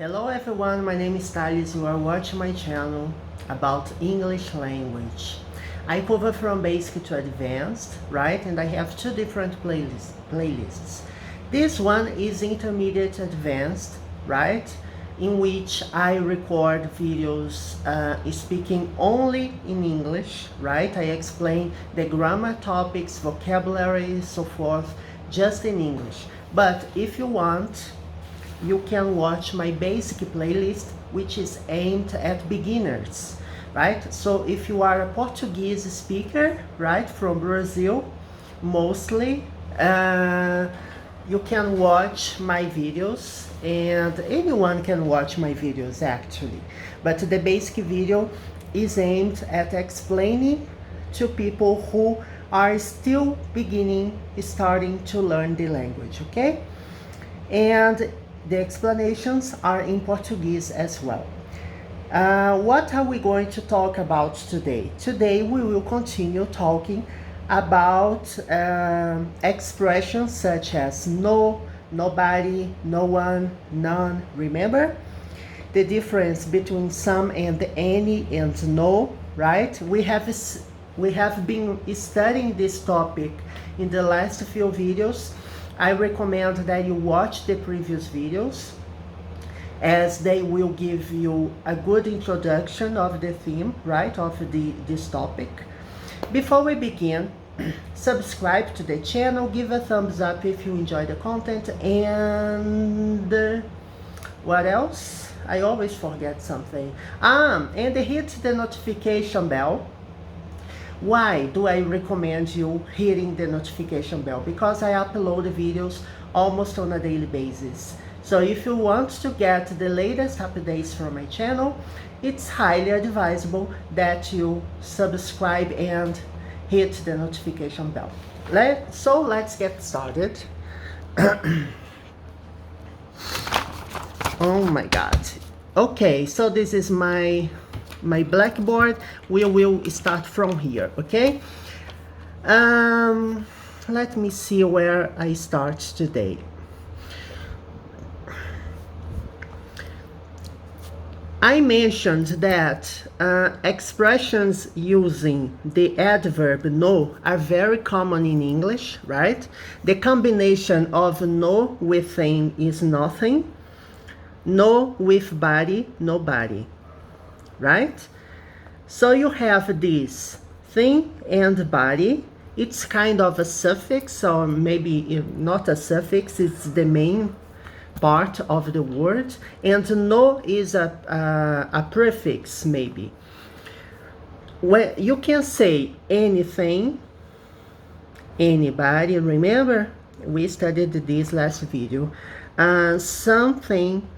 Hello everyone, my name is Thales. You are watching my channel about English language. I cover from basic to advanced, right? And I have two different playlists. This one is intermediate advanced, right? In which I record videos speaking only in English, right? I explain the grammar topics, vocabulary, so forth, just in English. But if you want, you can watch my basic playlist, which is aimed at beginners, right? So if you are a Portuguese speaker, right, from Brazil, mostly, you can watch my videos, and anyone can watch my videos actually. But the basic video is aimed at explaining to people who are still starting to learn the language, okay? And the explanations are in Portuguese as well. What are we going to talk about today? Today we will continue talking about expressions such as no, nobody, no one, none. Remember the difference between some and any and no, right? We have been studying this topic in the last few videos. I recommend that you watch the previous videos, as they will give you a good introduction of the theme, right, of this topic. Before we begin, subscribe to the channel, give a thumbs up if you enjoy the content, and what else? I always forget something. And hit the notification bell. Why do I recommend you hitting the notification bell? Because I upload videos almost on a daily basis. So if you want to get the latest updates from my channel, it's highly advisable that you subscribe and hit the notification bell. So let's get started. Oh my God. Okay, so this is my blackboard. We will start from here, okay? Let me see where I start today. I mentioned that expressions using the adverb no are very common in English, right? The combination of no with thing is nothing, no with body, nobody, right? So you have this thing and body. It's kind of a suffix, or maybe not a suffix, it's the main part of the word, and no is a prefix, maybe. When you can say anything, anybody, remember we studied this last video, something,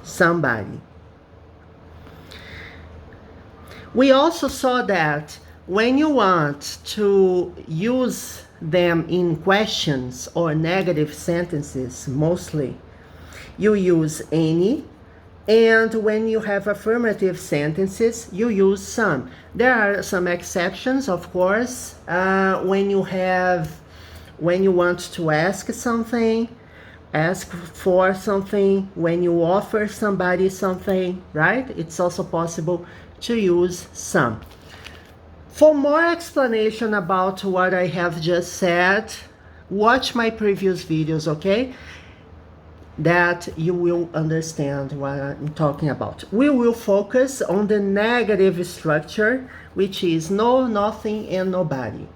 somebody. We also saw that when you want to use them in questions or negative sentences, mostly, you use any, and when you have affirmative sentences, you use some. There are some exceptions, of course, when you want to ask something, ask for something, when you offer somebody something, right? It's also possible to use some. For more explanation about what I have just said, watch my previous videos, okay? That you will understand what I'm talking about. We will focus on the negative structure, which is no, nothing, and nobody.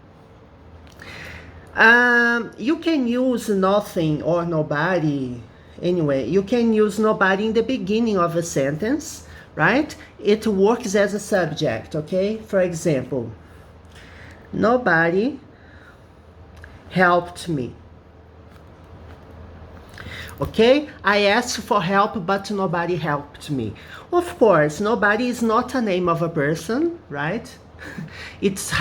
You can use nothing or nobody. Anyway, you can use nobody in the beginning of a sentence, right? It works as a subject, okay? For example, nobody helped me. Okay, I asked for help, but nobody helped me. Of course, nobody is not a name of a person, right? It's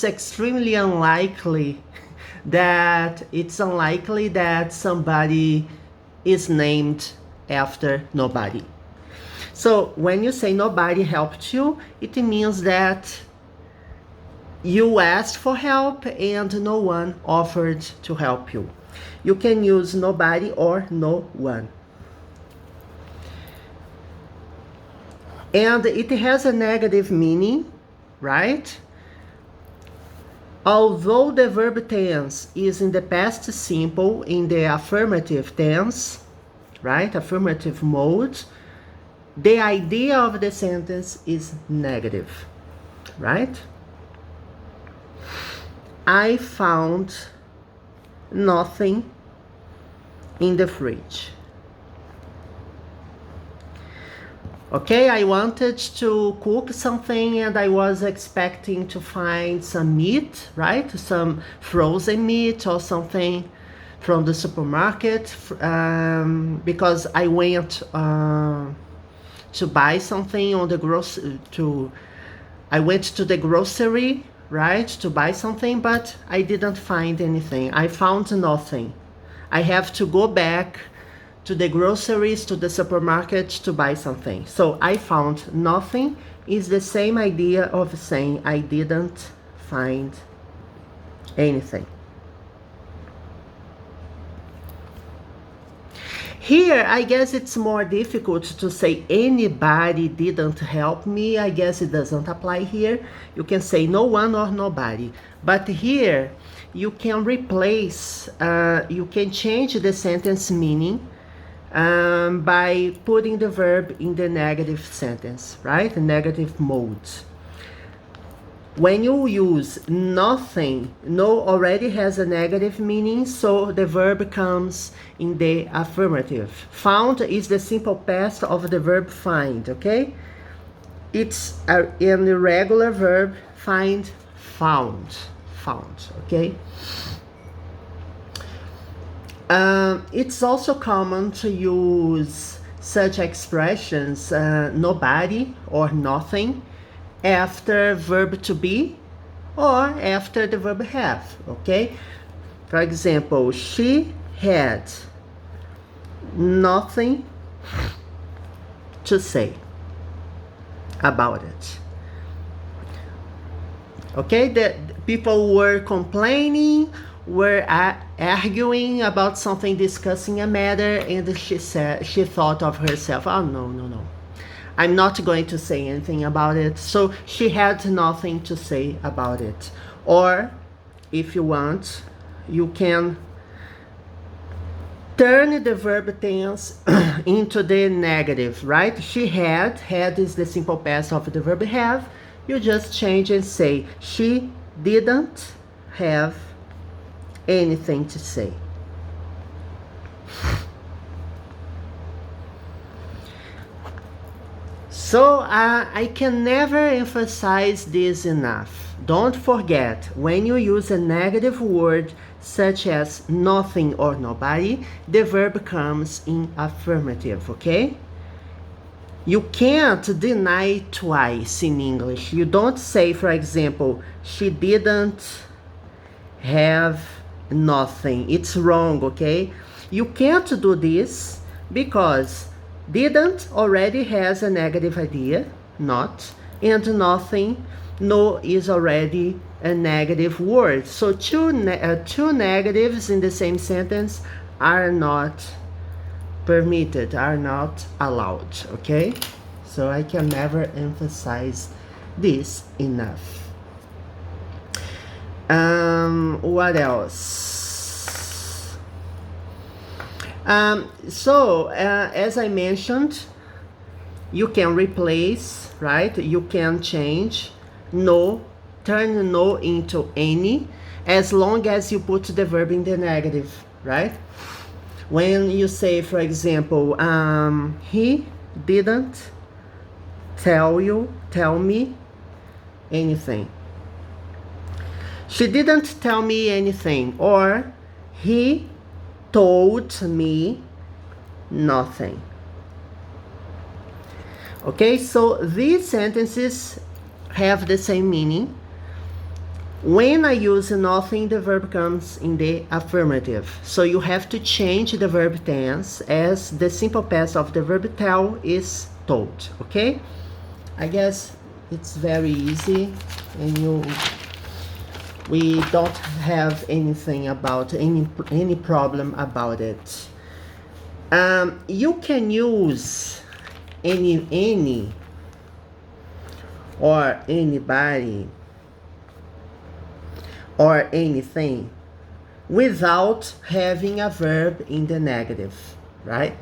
extremely unlikely that somebody is named after nobody. So when you say nobody helped you, it means that you asked for help and no one offered to help you. You can use nobody or no one. And it has a negative meaning, right? Although the verb tense is in the past simple in the affirmative tense, right? Affirmative mode, the idea of the sentence is negative, right? I found nothing in the fridge. Okay, I wanted to cook something and I was expecting to find some meat, right? Some frozen meat or something from the supermarket, because I went to buy something on the I went to the grocery, right, to buy something, but I didn't find anything. I found nothing. I have to go back to the groceries, to the supermarket to buy something. So I found nothing is the same idea of saying I didn't find anything. Here, I guess it's more difficult to say anybody didn't help me. I guess it doesn't apply here. You can say no one or nobody. But here, you can replace, you can change the sentence meaning by putting the verb in the negative sentence, right? Negative mode. When you use nothing, no already has a negative meaning, so the verb comes in the affirmative. Found is the simple past of the verb find, okay? It's an irregular verb, find, found, okay? It's also common to use such expressions, nobody or nothing, after verb to be or after the verb have, okay? For example, she had nothing to say about it. Okay, the people were complaining, were arguing about something, discussing a matter, and she thought of herself, oh no, I'm not going to say anything about it. So she had nothing to say about it. Or if you want, you can turn the verb tense into the negative, right? She had is the simple past of the verb have. You just change and say she didn't have anything to say. So I can never emphasize this enough. Don't forget, when you use a negative word such as nothing or nobody, the verb comes in affirmative, okay? You can't deny twice in English. You don't say, for example, she didn't have nothing. It's wrong, okay? You can't do this because didn't already has a negative idea, not, and nothing, no is already a negative word. So two negatives in the same sentence are not permitted, are not allowed, okay? So I can never emphasize this enough. What else? As I mentioned, you can replace, right? You can change no, turn no into any, as long as you put the verb in the negative, right? When you say, for example, he didn't tell me anything. She didn't tell me anything, or he told me nothing. Okay, so these sentences have the same meaning. When I use nothing, the verb comes in the affirmative. So you have to change the verb tense, as the simple past of the verb tell is told, okay? I guess it's very easy, and we don't have anything about any problem about it. You can use any or anybody or anything without having a verb in the negative, right?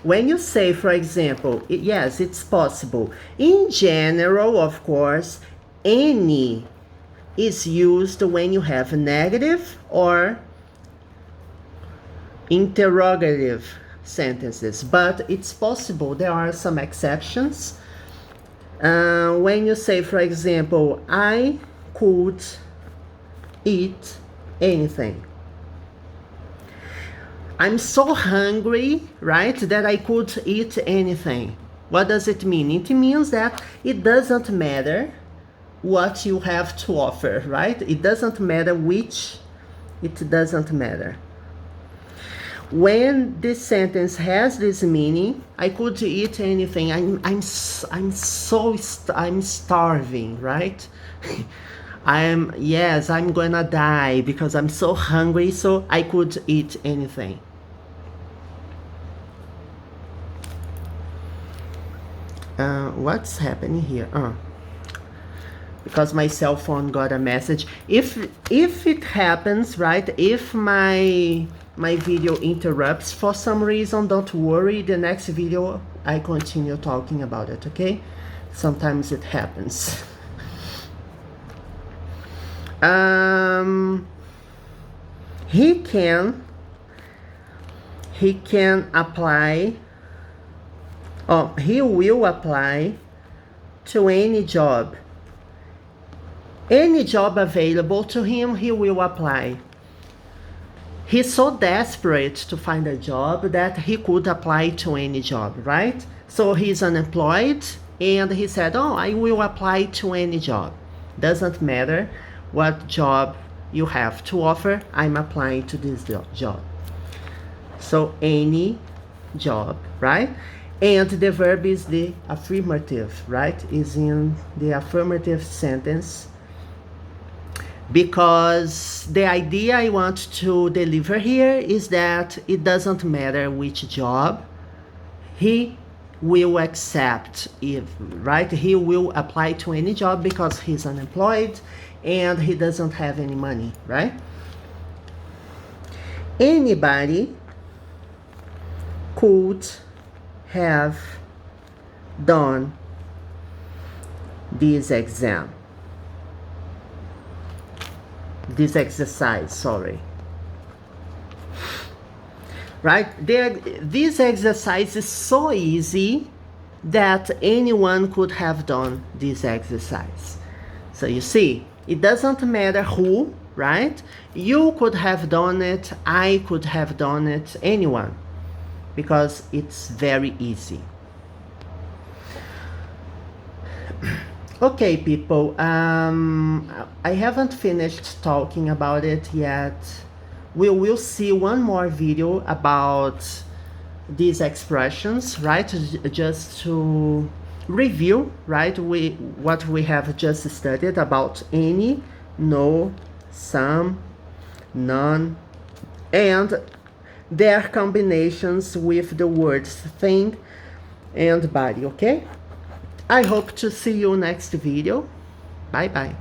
When you say, for example, yes, it's possible. In general, of course, any is used when you have negative or interrogative sentences, but it's possible. There are some exceptions. When you say, for example, I could eat anything. I'm so hungry, right, that I could eat anything. What does it mean? It means that it doesn't matter what you have to offer, right? It doesn't matter which, it doesn't matter. When this sentence has this meaning, I could eat anything. I'm starving, right? I'm gonna die because I'm so hungry, so I could eat anything. What's happening here? Because my cell phone got a message. If it happens, right, if my video interrupts for some reason, don't worry, the next video I continue talking about it, okay? Sometimes it happens. He can apply, he will apply to any job. Any job available to him, he will apply. He's so desperate to find a job that he could apply to any job, right? So he's unemployed and he said, oh, I will apply to any job. Doesn't matter what job you have to offer, I'm applying to this job. So any job, right? And the verb is the affirmative, right? Is in the affirmative sentence, because the idea I want to deliver here is that it doesn't matter which job he will accept, right? He will apply to any job because he's unemployed and he doesn't have any money, right? Anybody could have done this exercise, sorry. Right? This exercise is so easy that anyone could have done this exercise. So you see, it doesn't matter who, right? You could have done it, I could have done it, anyone, because it's very easy. Okay, people, I haven't finished talking about it yet. We will see one more video about these expressions, right? Just to review, right? What we have just studied about any, no, some, none, and their combinations with the words thing and body, okay? I hope to see you next video. Bye bye.